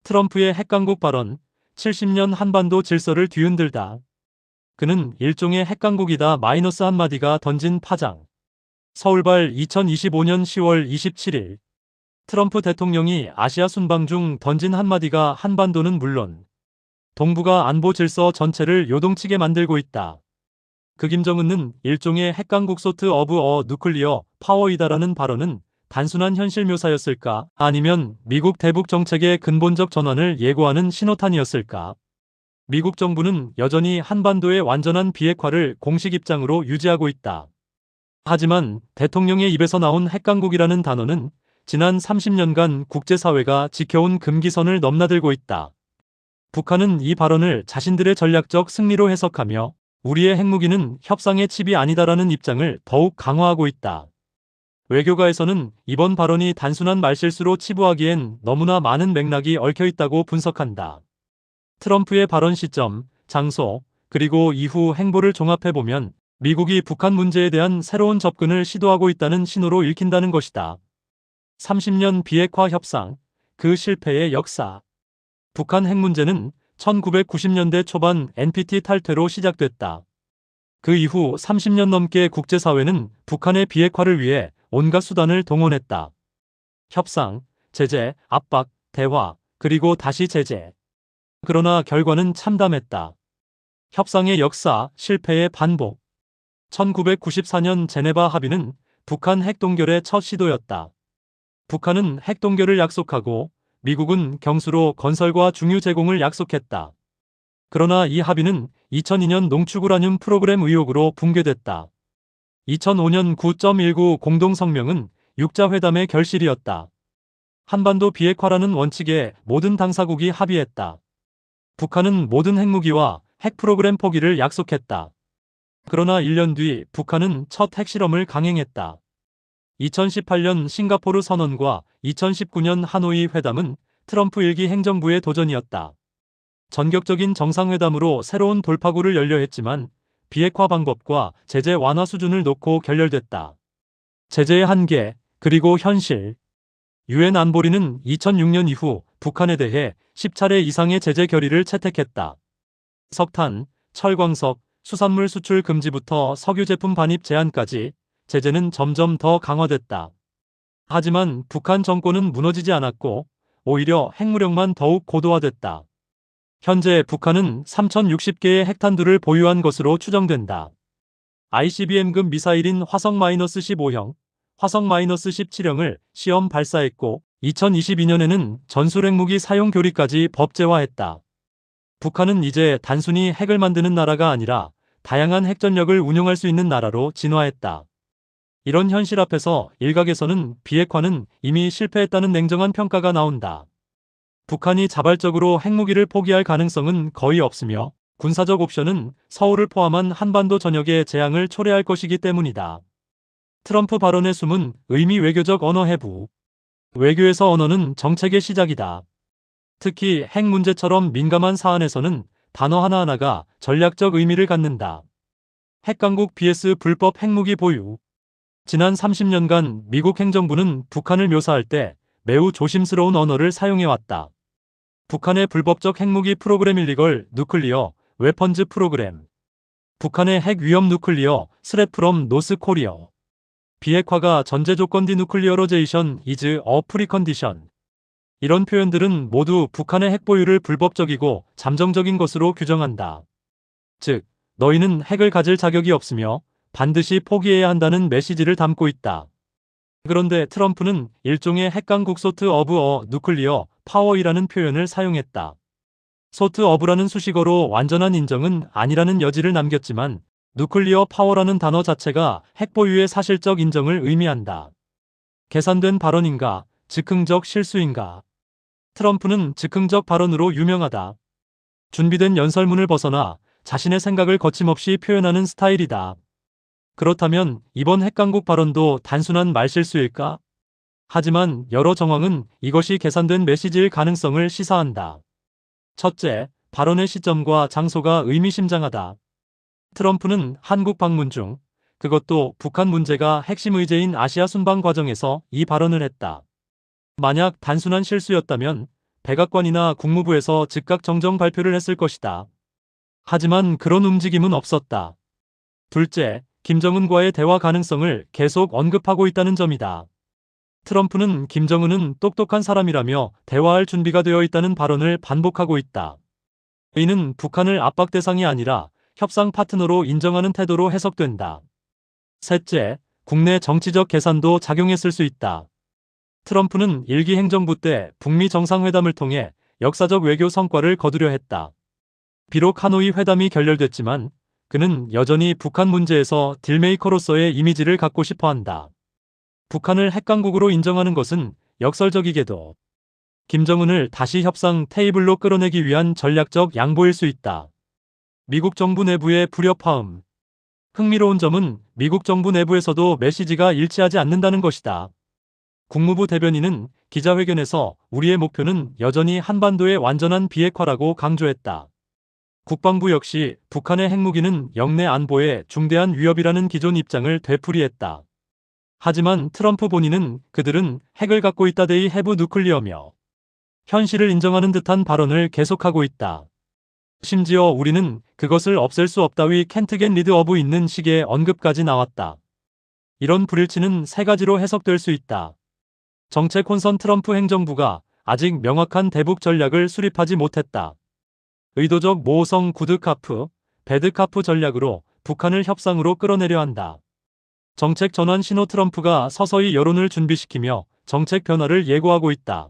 트럼프의 핵강국 발언, 70년 한반도 질서를 뒤흔들다. 그는 일종의 핵강국이다 마이너스 한마디가 던진 파장. 서울발 2025년 10월 27일. 트럼프 대통령이 아시아 순방 중 던진 한마디가 한반도는 물론 동북아 안보 질서 전체를 요동치게 만들고 있다. 그 김정은은 일종의 핵강국 소트 오브 어 누클리어 파워이다라는 발언은 단순한 현실 묘사였을까? 아니면 미국 대북 정책의 근본적 전환을 예고하는 신호탄이었을까? 미국 정부는 여전히 한반도의 완전한 비핵화를 공식 입장으로 유지하고 있다. 하지만 대통령의 입에서 나온 핵강국이라는 단어는 지난 30년간 국제사회가 지켜온 금기선을 넘나들고 있다. 북한은 이 발언을 자신들의 전략적 승리로 해석하며 우리의 핵무기는 협상의 칩이 아니다라는 입장을 더욱 강화하고 있다. 외교가에서는 이번 발언이 단순한 말실수로 치부하기엔 너무나 많은 맥락이 얽혀있다고 분석한다. 트럼프의 발언 시점, 장소, 그리고 이후 행보를 종합해보면 미국이 북한 문제에 대한 새로운 접근을 시도하고 있다는 신호로 읽힌다는 것이다. 30년 비핵화 협상, 그 실패의 역사. 북한 핵 문제는 1990년대 초반 NPT 탈퇴로 시작됐다. 그 이후 30년 넘게 국제사회는 북한의 비핵화를 위해 온갖 수단을 동원했다. 협상, 제재, 압박, 대화, 그리고 다시 제재. 그러나 결과는 참담했다. 협상의 역사, 실패의 반복. 1994년 제네바 합의는 북한 핵동결의 첫 시도였다. 북한은 핵동결을 약속하고 미국은 경수로 건설과 중유 제공을 약속했다. 그러나 이 합의는 2002년 농축 우라늄 프로그램 의혹으로 붕괴됐다. 2005년 9.19 공동성명은 육자회담의 결실이었다. 한반도 비핵화라는 원칙에 모든 당사국이 합의했다. 북한은 모든 핵무기와 핵 프로그램 포기를 약속했다. 그러나 1년 뒤 북한은 첫 핵실험을 강행했다. 2018년 싱가포르 선언과 2019년 하노이 회담은 트럼프 일기 행정부의 도전이었다. 전격적인 정상회담으로 새로운 돌파구를 열려 했지만 비핵화 방법과 제재 완화 수준을 놓고 결렬됐다. 제재의 한계, 그리고 현실. 유엔 안보리는 2006년 이후 북한에 대해 10차례 이상의 제재 결의를 채택했다. 석탄, 철광석, 수산물 수출 금지부터 석유 제품 반입 제한까지 제재는 점점 더 강화됐다. 하지만 북한 정권은 무너지지 않았고 오히려 핵무력만 더욱 고도화됐다. 현재 북한은 3060개의 핵탄두를 보유한 것으로 추정된다. ICBM급 미사일인 화성-15형, 화성-17형을 시험 발사했고 2022년에는 전술핵무기 사용 교리까지 법제화했다. 북한은 이제 단순히 핵을 만드는 나라가 아니라 다양한 핵전력을 운용할 수 있는 나라로 진화했다. 이런 현실 앞에서 일각에서는 비핵화는 이미 실패했다는 냉정한 평가가 나온다. 북한이 자발적으로 핵무기를 포기할 가능성은 거의 없으며 군사적 옵션은 서울을 포함한 한반도 전역의 재앙을 초래할 것이기 때문이다. 트럼프 발언의 숨은 의미 외교적 언어 해부. 외교에서 언어는 정책의 시작이다. 특히 핵 문제처럼 민감한 사안에서는 단어 하나하나가 전략적 의미를 갖는다. 핵강국 vs 불법 핵무기 보유. 지난 30년간 미국 행정부는 북한을 묘사할 때 매우 조심스러운 언어를 사용해왔다. 북한의 불법적 핵무기 프로그램 일리걸 누클리어 웨펀즈 프로그램. 북한의 핵 위험 누클리어 스렛 프롬 노스 코리어. 비핵화가 전제 조건 디누클리어로제이션 이즈 어 프리컨디션. 이런 표현들은 모두 북한의 핵 보유를 불법적이고 잠정적인 것으로 규정한다. 즉, 너희는 핵을 가질 자격이 없으며 반드시 포기해야 한다는 메시지를 담고 있다. 그런데 트럼프는 일종의 핵강국 소트 오브 어 누클리어 파워이라는 표현을 사용했다. 소트 오브라는 수식어로 완전한 인정은 아니라는 여지를 남겼지만 누클리어 파워라는 단어 자체가 핵 보유의 사실적 인정을 의미한다. 계산된 발언인가, 즉흥적 실수인가? 트럼프는 즉흥적 발언으로 유명하다. 준비된 연설문을 벗어나 자신의 생각을 거침없이 표현하는 스타일이다. 그렇다면 이번 핵강국 발언도 단순한 말실수일까? 하지만 여러 정황은 이것이 계산된 메시지일 가능성을 시사한다. 첫째, 발언의 시점과 장소가 의미심장하다. 트럼프는 한국 방문 중, 그것도 북한 문제가 핵심 의제인 아시아 순방 과정에서 이 발언을 했다. 만약 단순한 실수였다면 백악관이나 국무부에서 즉각 정정 발표를 했을 것이다. 하지만 그런 움직임은 없었다. 둘째, 김정은과의 대화 가능성을 계속 언급하고 있다는 점이다. 트럼프는 김정은은 똑똑한 사람이라며 대화할 준비가 되어 있다는 발언을 반복하고 있다. 이는 북한을 압박 대상이 아니라 협상 파트너로 인정하는 태도로 해석된다. 셋째, 국내 정치적 계산도 작용했을 수 있다. 트럼프는 일기 행정부 때 북미 정상회담을 통해 역사적 외교 성과를 거두려 했다. 비록 하노이 회담이 결렬됐지만 그는 여전히 북한 문제에서 딜메이커로서의 이미지를 갖고 싶어 한다. 북한을 핵강국으로 인정하는 것은 역설적이게도 김정은을 다시 협상 테이블로 끌어내기 위한 전략적 양보일 수 있다. 미국 정부 내부의 불협화음. 흥미로운 점은 미국 정부 내부에서도 메시지가 일치하지 않는다는 것이다. 국무부 대변인은 기자회견에서 우리의 목표는 여전히 한반도의 완전한 비핵화라고 강조했다. 국방부 역시 북한의 핵무기는 영내 안보에 중대한 위협이라는 기존 입장을 되풀이했다. 하지만 트럼프 본인은 그들은 핵을 갖고 있다 데이 해브 누클리어며 현실을 인정하는 듯한 발언을 계속하고 있다. 심지어 우리는 그것을 없앨 수 없다위 캔트 겟 리드 어브 있는 식의 언급까지 나왔다. 이런 불일치는 세 가지로 해석될 수 있다. 정책 혼선 트럼프 행정부가 아직 명확한 대북 전략을 수립하지 못했다. 의도적 모호성 구드카프, 배드카프 전략으로 북한을 협상으로 끌어내려 한다. 정책 전환 신호 트럼프가 서서히 여론을 준비시키며 정책 변화를 예고하고 있다.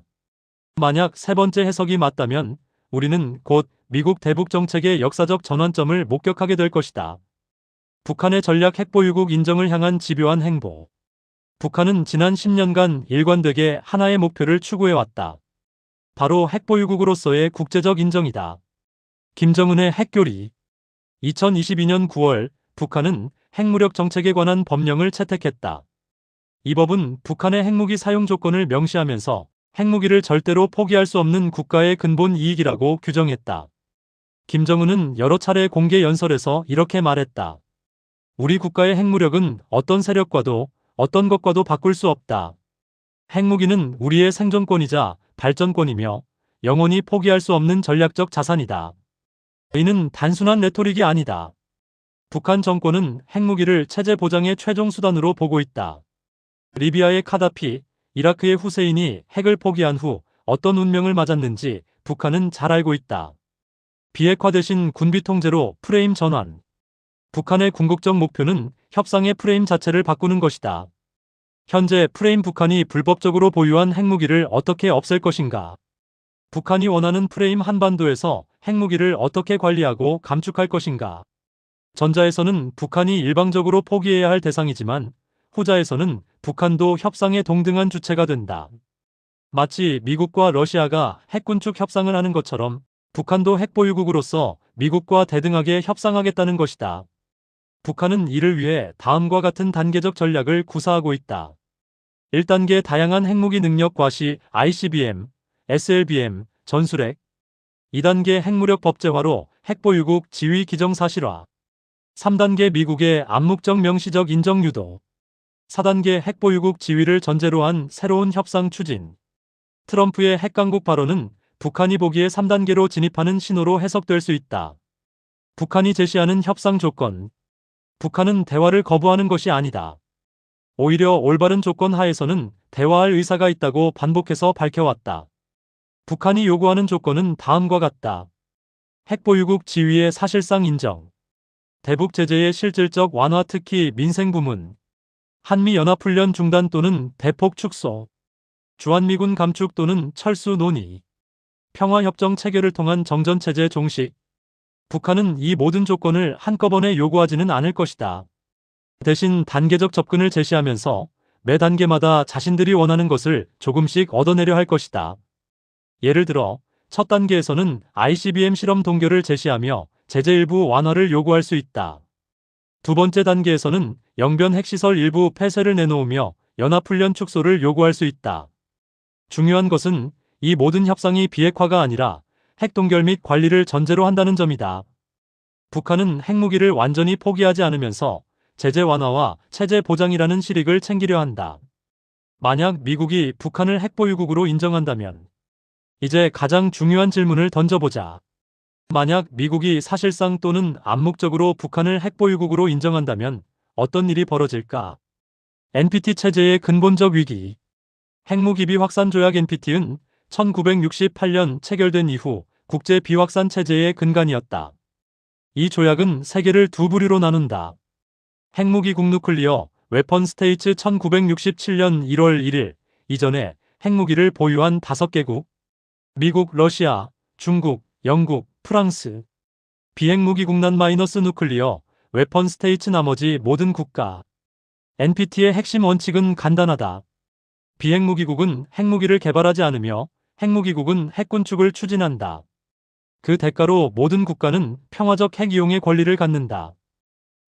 만약 세 번째 해석이 맞다면 우리는 곧 미국 대북 정책의 역사적 전환점을 목격하게 될 것이다. 북한의 전략 핵보유국 인정을 향한 집요한 행보. 북한은 지난 10년간 일관되게 하나의 목표를 추구해왔다. 바로 핵보유국으로서의 국제적 인정이다. 김정은의 핵교리. 2022년 9월 북한은 핵무력 정책에 관한 법령을 채택했다. 이 법은 북한의 핵무기 사용 조건을 명시하면서 핵무기를 절대로 포기할 수 없는 국가의 근본 이익이라고 규정했다. 김정은은 여러 차례 공개 연설에서 이렇게 말했다. 우리 국가의 핵무력은 어떤 세력과도 어떤 것과도 바꿀 수 없다. 핵무기는 우리의 생존권이자 발전권이며 영원히 포기할 수 없는 전략적 자산이다. 이는 단순한 레토릭이 아니다. 북한 정권은 핵무기를 체제 보장의 최종 수단으로 보고 있다. 리비아의 카다피, 이라크의 후세인이 핵을 포기한 후 어떤 운명을 맞았는지 북한은 잘 알고 있다. 비핵화 대신 군비 통제로 프레임 전환. 북한의 궁극적 목표는 협상의 프레임 자체를 바꾸는 것이다. 현재 프레임 북한이 불법적으로 보유한 핵무기를 어떻게 없앨 것인가? 북한이 원하는 프레임 한반도에서 핵무기를 어떻게 관리하고 감축할 것인가? 전자에서는 북한이 일방적으로 포기해야 할 대상이지만 후자에서는 북한도 협상에 동등한 주체가 된다. 마치 미국과 러시아가 핵군축 협상을 하는 것처럼 북한도 핵보유국으로서 미국과 대등하게 협상하겠다는 것이다. 북한은 이를 위해 다음과 같은 단계적 전략을 구사하고 있다. 1단계 다양한 핵무기 능력 과시 ICBM, SLBM, 전술핵. 2단계 핵무력 법제화로 핵보유국 지위 기정사실화. 3단계 미국의 암묵적 명시적 인정 유도. 4단계 핵보유국 지위를 전제로 한 새로운 협상 추진. 트럼프의 핵강국 발언은 북한이 보기에 3단계로 진입하는 신호로 해석될 수 있다. 북한이 제시하는 협상 조건. 북한은 대화를 거부하는 것이 아니다. 오히려 올바른 조건 하에서는 대화할 의사가 있다고 반복해서 밝혀왔다. 북한이 요구하는 조건은 다음과 같다. 핵보유국 지위의 사실상 인정. 대북 제재의 실질적 완화 특히 민생 부문. 한미연합훈련 중단 또는 대폭 축소. 주한미군 감축 또는 철수 논의. 평화협정 체결을 통한 정전체제 종식. 북한은 이 모든 조건을 한꺼번에 요구하지는 않을 것이다. 대신 단계적 접근을 제시하면서 매 단계마다 자신들이 원하는 것을 조금씩 얻어내려 할 것이다. 예를 들어 첫 단계에서는 ICBM 실험 동결을 제시하며 제재 일부 완화를 요구할 수 있다. 두 번째 단계에서는 영변 핵시설 일부 폐쇄를 내놓으며 연합훈련 축소를 요구할 수 있다. 중요한 것은 이 모든 협상이 비핵화가 아니라 핵동결 및 관리를 전제로 한다는 점이다. 북한은 핵무기를 완전히 포기하지 않으면서 제재 완화와 체제 보장이라는 실익을 챙기려 한다. 만약 미국이 북한을 핵보유국으로 인정한다면 이제 가장 중요한 질문을 던져보자. 만약 미국이 사실상 또는 암묵적으로 북한을 핵보유국으로 인정한다면 어떤 일이 벌어질까? NPT 체제의 근본적 위기. 핵무기비 확산 조약 NPT는 1968년 체결된 이후 국제 비확산 체제의 근간이었다. 이 조약은 세계를 두 부류로 나눈다. 핵무기국 누클리어 웨펀 스테이츠 1967년 1월 1일 이전에 핵무기를 보유한 5개국, 미국, 러시아, 중국, 영국, 프랑스. 비핵무기국난 마이너스 누클리어 웨펀 스테이츠 나머지 모든 국가. NPT의 핵심 원칙은 간단하다. 비핵무기국은 핵무기를 개발하지 않으며 핵무기국은 핵군축을 추진한다. 그 대가로 모든 국가는 평화적 핵 이용의 권리를 갖는다.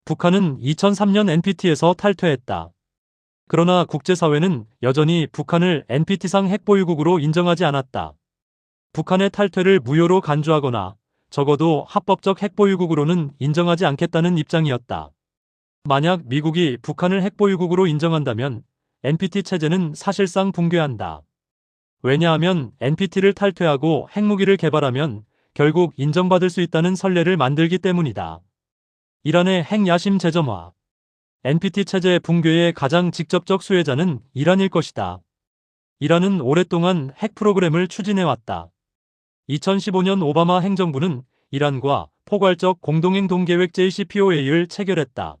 북한은 2003년 NPT에서 탈퇴했다. 그러나 국제사회는 여전히 북한을 NPT상 핵보유국으로 인정하지 않았다. 북한의 탈퇴를 무효로 간주하거나 적어도 합법적 핵보유국으로는 인정하지 않겠다는 입장이었다. 만약 미국이 북한을 핵보유국으로 인정한다면 NPT 체제는 사실상 붕괴한다. 왜냐하면 NPT를 탈퇴하고 핵무기를 개발하면 결국 인정받을 수 있다는 선례를 만들기 때문이다. 이란의 핵야심 재점화. NPT 체제 붕괴의 가장 직접적 수혜자는 이란일 것이다. 이란은 오랫동안 핵 프로그램을 추진해왔다. 2015년 오바마 행정부는 이란과 포괄적 공동행동 계획 JCPOA를 체결했다.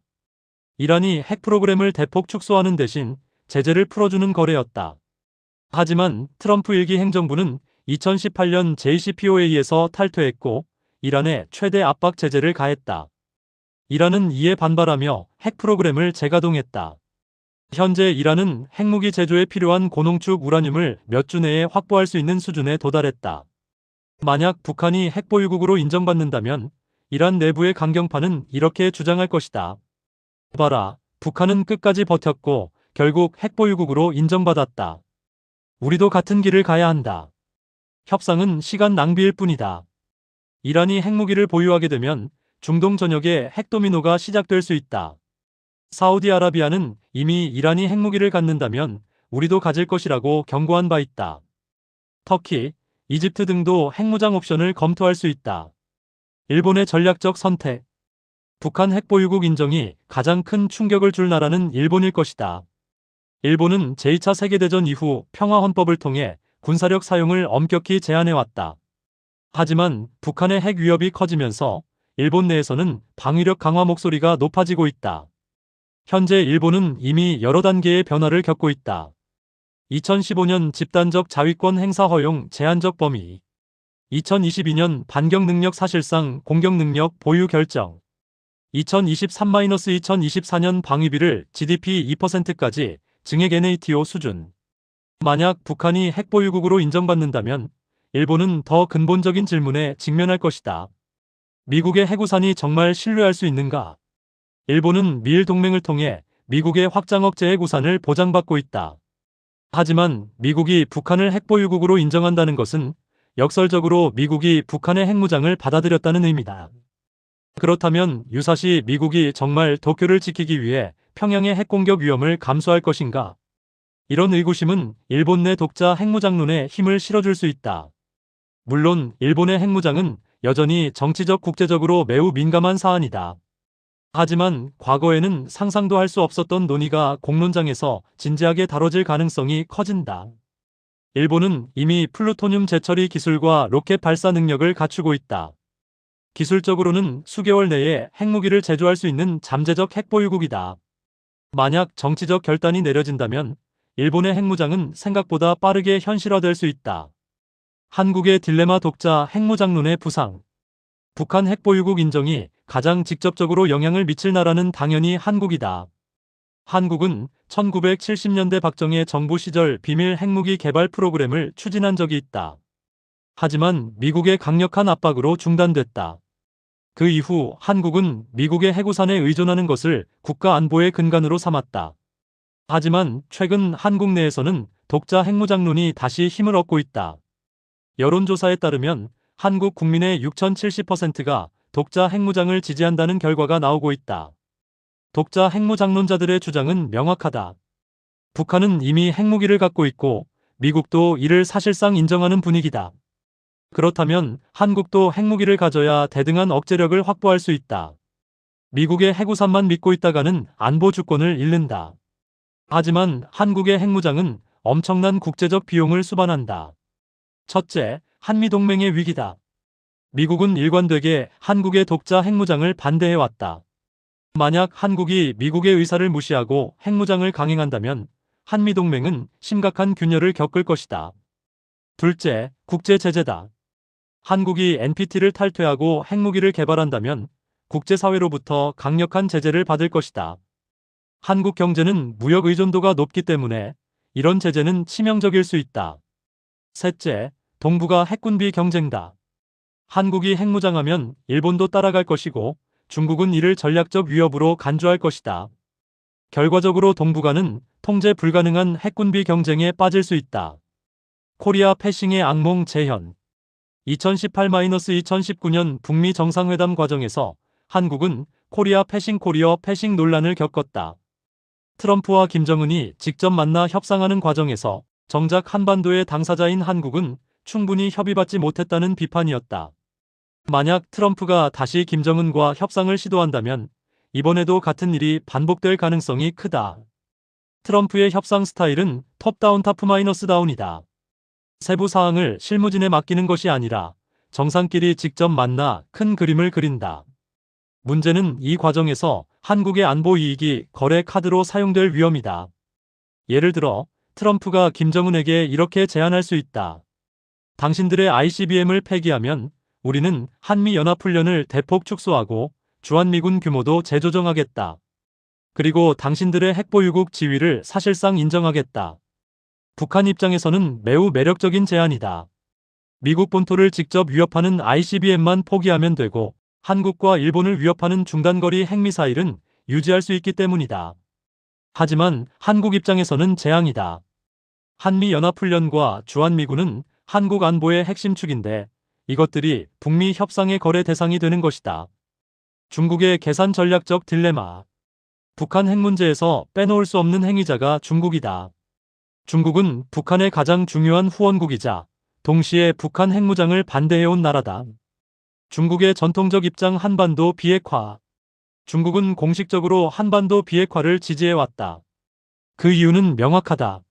이란이 핵 프로그램을 대폭 축소하는 대신 제재를 풀어주는 거래였다. 하지만 트럼프 1기 행정부는 2018년 JCPOA에서 탈퇴했고 이란에 최대 압박 제재를 가했다. 이란은 이에 반발하며 핵 프로그램을 재가동했다. 현재 이란은 핵무기 제조에 필요한 고농축 우라늄을 몇 주 내에 확보할 수 있는 수준에 도달했다. 만약 북한이 핵보유국으로 인정받는다면 이란 내부의 강경파는 이렇게 주장할 것이다. 봐라, 북한은 끝까지 버텼고 결국 핵보유국으로 인정받았다. 우리도 같은 길을 가야 한다. 협상은 시간 낭비일 뿐이다. 이란이 핵무기를 보유하게 되면 중동 전역에 핵도미노가 시작될 수 있다. 사우디아라비아는 이미 이란이 핵무기를 갖는다면 우리도 가질 것이라고 경고한 바 있다. 터키, 이집트 등도 핵무장 옵션을 검토할 수 있다. 일본의 전략적 선택. 북한 핵보유국 인정이 가장 큰 충격을 줄 나라는 일본일 것이다. 일본은 제2차 세계대전 이후 평화헌법을 통해 군사력 사용을 엄격히 제한해왔다. 하지만 북한의 핵 위협이 커지면서 일본 내에서는 방위력 강화 목소리가 높아지고 있다. 현재 일본은 이미 여러 단계의 변화를 겪고 있다. 2015년 집단적 자위권 행사 허용 제한적 범위. 2022년 반격 능력 사실상 공격 능력 보유 결정. 2023-2024년 방위비를 GDP 2%까지 증액 NATO 수준. 만약 북한이 핵보유국으로 인정받는다면 일본은 더 근본적인 질문에 직면할 것이다. 미국의 핵우산이 정말 신뢰할 수 있는가? 일본은 미일 동맹을 통해 미국의 확장 억제 핵우산을 보장받고 있다. 하지만 미국이 북한을 핵보유국으로 인정한다는 것은 역설적으로 미국이 북한의 핵무장을 받아들였다는 의미다. 그렇다면 유사시 미국이 정말 도쿄를 지키기 위해 평양의 핵공격 위험을 감수할 것인가? 이런 의구심은 일본 내 독자 핵무장론에 힘을 실어줄 수 있다. 물론 일본의 핵무장은 여전히 정치적 국제적으로 매우 민감한 사안이다. 하지만 과거에는 상상도 할 수 없었던 논의가 공론장에서 진지하게 다뤄질 가능성이 커진다. 일본은 이미 플루토늄 재처리 기술과 로켓 발사 능력을 갖추고 있다. 기술적으로는 수개월 내에 핵무기를 제조할 수 있는 잠재적 핵보유국이다. 만약 정치적 결단이 내려진다면 일본의 핵무장은 생각보다 빠르게 현실화될 수 있다. 한국의 딜레마 독자 핵무장론의 부상. 북한 핵보유국 인정이 가장 직접적으로 영향을 미칠 나라는 당연히 한국이다. 한국은 1970년대 박정희 정부 시절 비밀 핵무기 개발 프로그램을 추진한 적이 있다. 하지만 미국의 강력한 압박으로 중단됐다. 그 이후 한국은 미국의 핵우산에 의존하는 것을 국가 안보의 근간으로 삼았다. 하지만 최근 한국 내에서는 독자 핵무장론이 다시 힘을 얻고 있다. 여론조사에 따르면 한국 국민의 6070%가 독자 핵무장을 지지한다는 결과가 나오고 있다. 독자 핵무장론자들의 주장은 명확하다. 북한은 이미 핵무기를 갖고 있고 미국도 이를 사실상 인정하는 분위기다. 그렇다면 한국도 핵무기를 가져야 대등한 억제력을 확보할 수 있다. 미국의 해구산만 믿고 있다가는 안보 주권을 잃는다. 하지만 한국의 핵무장은 엄청난 국제적 비용을 수반한다. 첫째, 한미동맹의 위기다. 미국은 일관되게 한국의 독자 핵무장을 반대해왔다. 만약 한국이 미국의 의사를 무시하고 핵무장을 강행한다면 한미동맹은 심각한 균열을 겪을 것이다. 둘째, 국제제재다. 한국이 NPT를 탈퇴하고 핵무기를 개발한다면 국제사회로부터 강력한 제재를 받을 것이다. 한국 경제는 무역 의존도가 높기 때문에 이런 제재는 치명적일 수 있다. 셋째, 동북아 핵군비 경쟁다. 한국이 핵무장하면 일본도 따라갈 것이고 중국은 이를 전략적 위협으로 간주할 것이다. 결과적으로 동북아는 통제 불가능한 핵군비 경쟁에 빠질 수 있다. 코리아 패싱의 악몽 재현. 2018-2019년 북미 정상회담 과정에서 한국은 코리아 패싱 논란을 겪었다. 트럼프와 김정은이 직접 만나 협상하는 과정에서 정작 한반도의 당사자인 한국은 충분히 협의받지 못했다는 비판이었다. 만약 트럼프가 다시 김정은과 협상을 시도한다면 이번에도 같은 일이 반복될 가능성이 크다. 트럼프의 협상 스타일은 톱다운 다운이다. 세부 사항을 실무진에 맡기는 것이 아니라 정상끼리 직접 만나 큰 그림을 그린다. 문제는 이 과정에서 한국의 안보 이익이 거래 카드로 사용될 위험이다. 예를 들어 트럼프가 김정은에게 이렇게 제안할 수 있다. 당신들의 ICBM을 폐기하면 우리는 한미연합훈련을 대폭 축소하고 주한미군 규모도 재조정하겠다. 그리고 당신들의 핵보유국 지위를 사실상 인정하겠다. 북한 입장에서는 매우 매력적인 제안이다. 미국 본토를 직접 위협하는 ICBM만 포기하면 되고 한국과 일본을 위협하는 중단거리 핵미사일은 유지할 수 있기 때문이다. 하지만 한국 입장에서는 재앙이다. 한미연합훈련과 주한미군은 한국 안보의 핵심 축인데 이것들이 북미 협상의 거래 대상이 되는 것이다. 중국의 계산 전략적 딜레마. 북한 핵 문제에서 빼놓을 수 없는 행위자가 중국이다. 중국은 북한의 가장 중요한 후원국이자 동시에 북한 핵무장을 반대해온 나라다. 중국의 전통적 입장 한반도 비핵화. 중국은 공식적으로 한반도 비핵화를 지지해왔다. 그 이유는 명확하다.